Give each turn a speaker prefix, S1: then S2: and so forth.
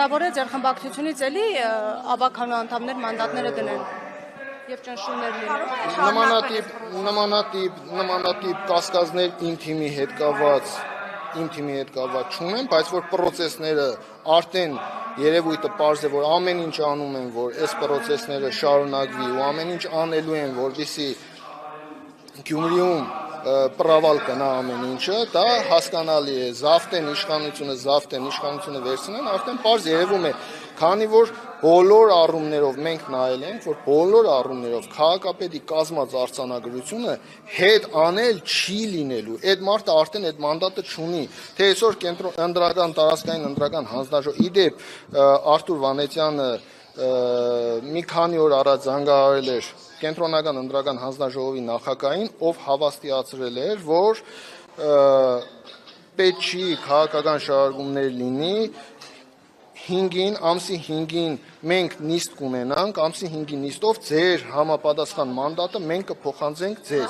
S1: հնարավոր է ձեր խմբակցությունից էլի ավականու անդամներ մանդատները դնեն եւ ճնշումներ
S2: նմանատիպ կասկածներ իմ թիմի հետ կապված չունեմ, բայց որ պրոցեսները արդեն երևույթը պարզ է, որ ամեն ինչ անում են, որ այս պրոցեսները շարունակվի ու ամեն ինչ անելու են, որպեսզի Գյումրիում պրավալ կնա ամեն ինչը, դա հասկանալի է, զավթեն իշխանությունը վերցնեն, արդեն պարզ երևում է, քանի որ բոլոր առումներով մենք նայել ենք, որ բոլոր առումներով քաղաքապետի կազմած արձանագրությունը հետ անել չի լինելու, այդ մարդը արդեն այդ մանդատը չունի, թե այսօր տարածքային ընտրական հանձնաժողով, իդեպ Արթուր Վանեցյանը մի քանի օր առաջ զանգահարել էր կենտրոնական ընտրական հանձնաժողովի նախագահին, ով հավաստիացրել էր, որ պետք չի քաղաքական շարժումներ լինի, ամսի 5-ին մենք նիստ կունենանք, ամսի 5-ի նիստով ձեր համապատասխան մանդատը մենք կփոխանցենք ձեզ։